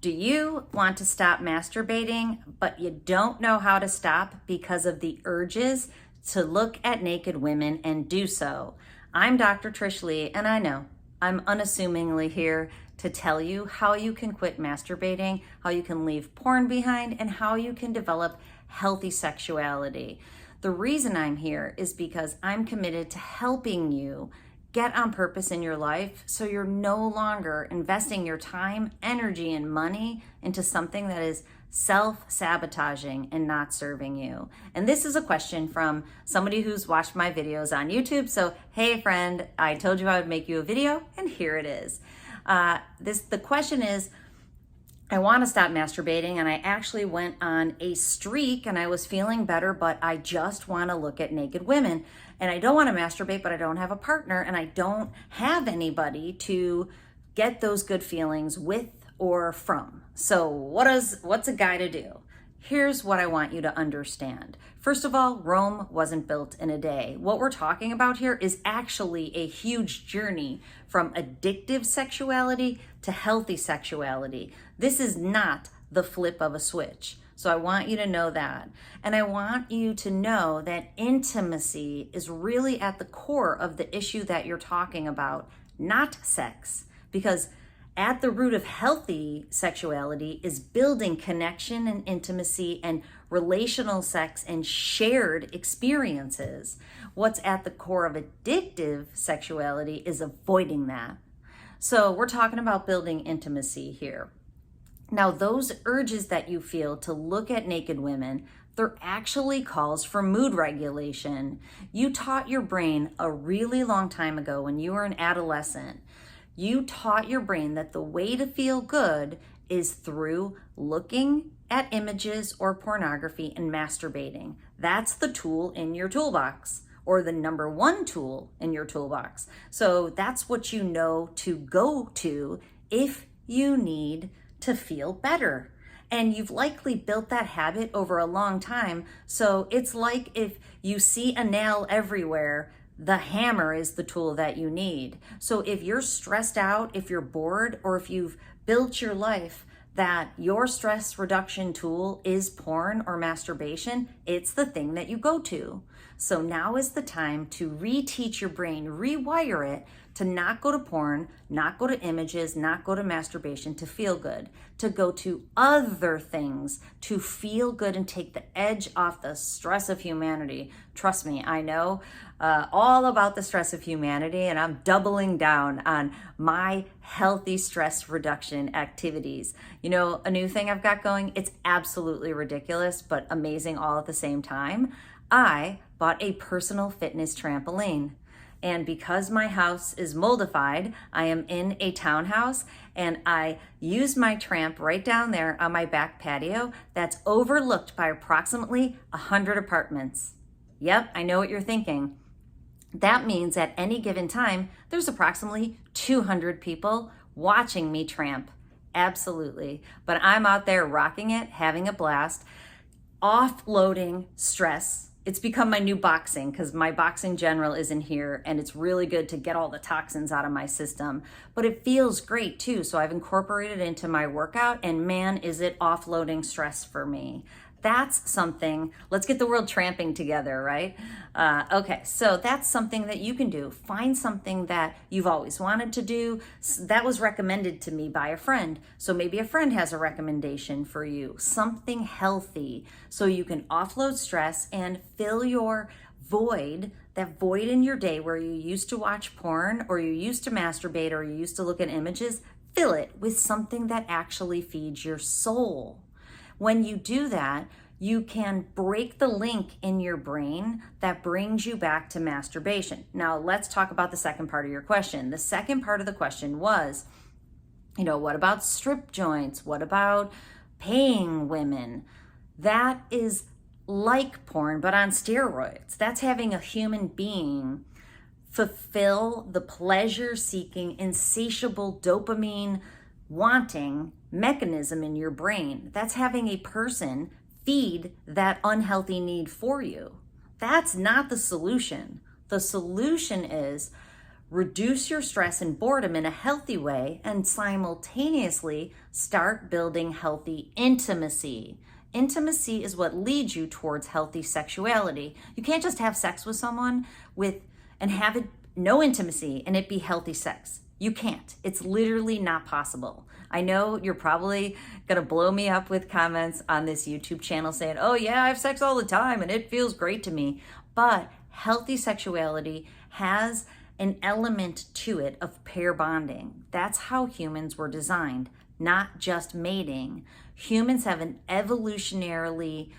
Do you want to stop masturbating, but you don't know how to stop because of the urges to look at naked women and do so? I'm Dr. Trish Lee, and I know I'm unassumingly here to tell you how you can quit masturbating, how you can leave porn behind, and how you can develop healthy sexuality. The reason I'm here is because I'm committed to helping you get on purpose in your life so you're no longer investing your time, energy, and money into something that is self-sabotaging and not serving you. And this is a question from somebody who's watched my videos on YouTube. So, hey friend, I told you I would make you a video, and here it is. The question is, I want to stop masturbating, and I actually went on a streak and I was feeling better, but I just want to look at naked women. And I don't want to masturbate, but I don't have a partner, and I don't have anybody to get those good feelings with or from. So what's a guy to do? Here's what I want you to understand. First of all, Rome wasn't built in a day. What we're talking about here is actually a huge journey from addictive sexuality to healthy sexuality. This is not the flip of a switch. So I want you to know that. And I want you to know that intimacy is really at the core of the issue that you're talking about, not sex. Because at the root of healthy sexuality is building connection and intimacy and relational sex and shared experiences. What's at the core of addictive sexuality is avoiding that. So we're talking about building intimacy here. Now, those urges that you feel to look at naked women, they're actually calls for mood regulation. You taught your brain a really long time ago when you were an adolescent. You taught your brain that the way to feel good is through looking at images or pornography and masturbating. That's the tool in your toolbox, or the number one tool in your toolbox. So that's what you know to go to if you need to feel better. And you've likely built that habit over a long time. So it's like if you see a nail everywhere, the hammer is the tool that you need. So if you're stressed out, if you're bored, or if you've built your life that your stress reduction tool is porn or masturbation, it's the thing that you go to. So now is the time to reteach your brain, rewire it to not go to porn, not go to images, not go to masturbation to feel good, to go to other things to feel good and take the edge off the stress of humanity. Trust me, I know all about the stress of humanity, and I'm doubling down on my healthy stress reduction activities. You know, a new thing I've got going, it's absolutely ridiculous, but amazing all at the same time. I bought a personal fitness trampoline. And because my house is moldified, I am in a townhouse, and I use my tramp right down there on my back patio that's overlooked by approximately 100 apartments. Yep, I know what you're thinking. That means at any given time, there's approximately 200 people watching me tramp. Absolutely. But I'm out there rocking it, having a blast, offloading stress. It's become my new boxing because my boxing general is in here, and it's really good to get all the toxins out of my system. But it feels great too. So I've incorporated it into my workout, and man, is it offloading stress for me. That's something. Let's get the world tramping together, right? Okay, so that's something that you can do. Find something that you've always wanted to do. That was recommended to me by a friend. So maybe a friend has a recommendation for you. Something healthy so you can offload stress and fill your void, that void in your day where you used to watch porn, or you used to masturbate, or you used to look at images. Fill it with something that actually feeds your soul. When you do that, you can break the link in your brain that brings you back to masturbation. Now, let's talk about the second part of your question. The second part of the question was, what about strip joints? What about paying women? That is like porn, but on steroids. That's having a human being fulfill the pleasure-seeking, insatiable dopamine wanting mechanism in your brain. That's having a person feed that unhealthy need for you. That's not the solution. The solution is reduce your stress and boredom in a healthy way, and simultaneously start building healthy intimacy. Intimacy is what leads you towards healthy sexuality. You can't just have sex with someone and have it no intimacy and it be healthy sex. You can't. It's literally not possible. I know you're probably gonna blow me up with comments on this YouTube channel saying, oh yeah, I have sex all the time and it feels great to me. But healthy sexuality has an element to it of pair bonding. That's how humans were designed, not just mating. Humans have an evolutionarily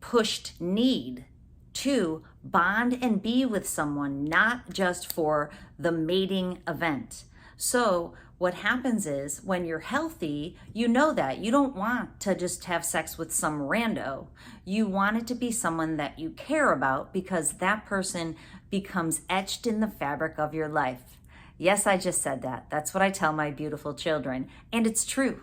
pushed need to bond and be with someone, not just for the mating event. So what happens is when you're healthy, you know that you don't want to just have sex with some rando. You want it to be someone that you care about, because that person becomes etched in the fabric of your life. Yes, I just said that. That's what I tell my beautiful children. And it's true.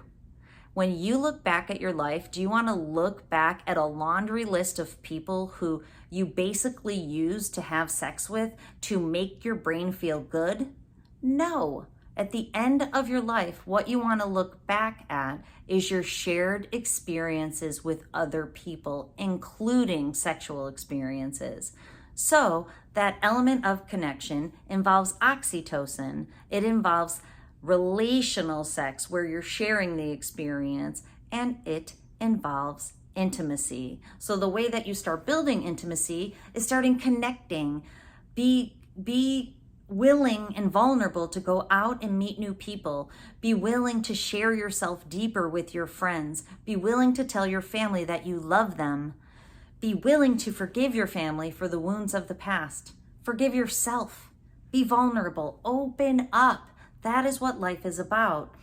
When you look back at your life, do you want to look back at a laundry list of people who you basically use to have sex with to make your brain feel good? No. At the end of your life, what you want to look back at is your shared experiences with other people, including sexual experiences. So that element of connection involves oxytocin. It involves relational sex where you're sharing the experience, and it involves intimacy. So the way that you start building intimacy is starting connecting. Be willing and vulnerable to go out and meet new people. Be willing to share yourself deeper with your friends. Be willing to tell your family that you love them. Be willing to forgive your family for the wounds of the past. Forgive yourself. Be vulnerable. Open up. That is what life is about,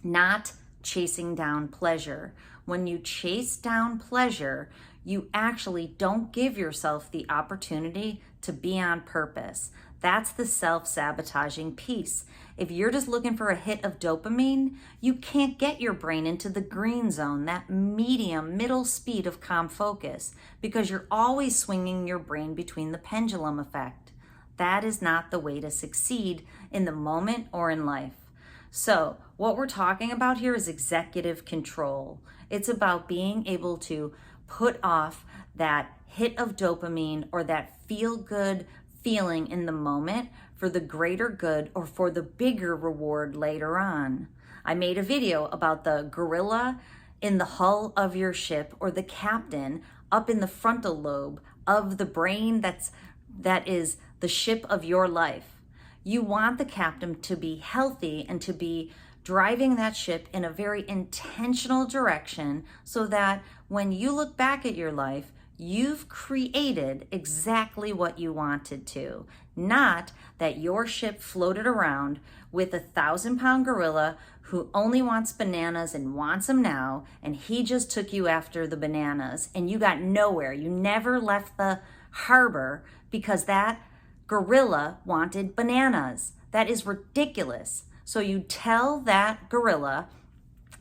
not chasing down pleasure. When you chase down pleasure, you actually don't give yourself the opportunity to be on purpose. That's the self-sabotaging piece. If you're just looking for a hit of dopamine, you can't get your brain into the green zone, that middle speed of calm focus, because you're always swinging your brain between the pendulum effect. That is not the way to succeed in the moment or in life. So what we're talking about here is executive control. It's about being able to put off that hit of dopamine or that feel-good feeling in the moment for the greater good or for the bigger reward later on. I made a video about the gorilla in the hull of your ship, or the captain up in the frontal lobe of the brain that is the ship of your life. You want the captain to be healthy and to be driving that ship in a very intentional direction, so that when you look back at your life, you've created exactly what you wanted to. Not that your ship floated around with a 1,000-pound gorilla who only wants bananas and wants them now, and he just took you after the bananas and you got nowhere. You never left the harbor because that gorilla wanted bananas. That is ridiculous. So you tell that gorilla,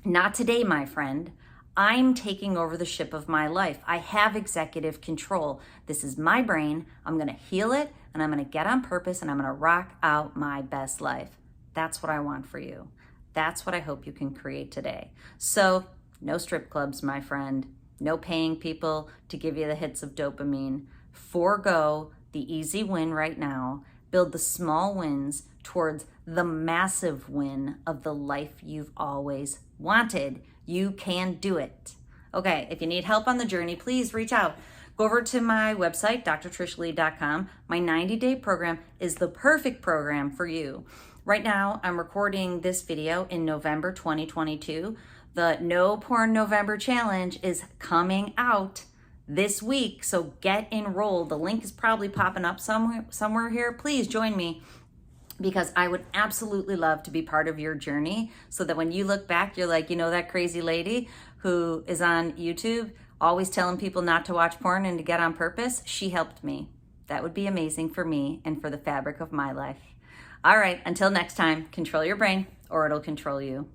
not today, my friend. I'm taking over the ship of my life. I have executive control. This is my brain. I'm going to heal it, and I'm going to get on purpose, and I'm going to rock out my best life. That's what I want for you. That's what I hope you can create today. So no strip clubs, my friend. No paying people to give you the hits of dopamine. Forego the easy win right now. Build the small wins towards the massive win of the life you've always wanted. You can do it. Okay, if you need help on the journey, please reach out. Go over to my website, drtrishlee.com. My 90-day program is the perfect program for you. Right now, I'm recording this video in November 2022. The No Porn November Challenge is coming out this week, so get enrolled. The link is probably popping up somewhere here. Please join me, because I would absolutely love to be part of your journey, so that when you look back, you're like, you know, that crazy lady who is on YouTube always telling people not to watch porn and to get on purpose? She helped me. That would be amazing for me and for the fabric of my life. All right, until next time, control your brain or it'll control you.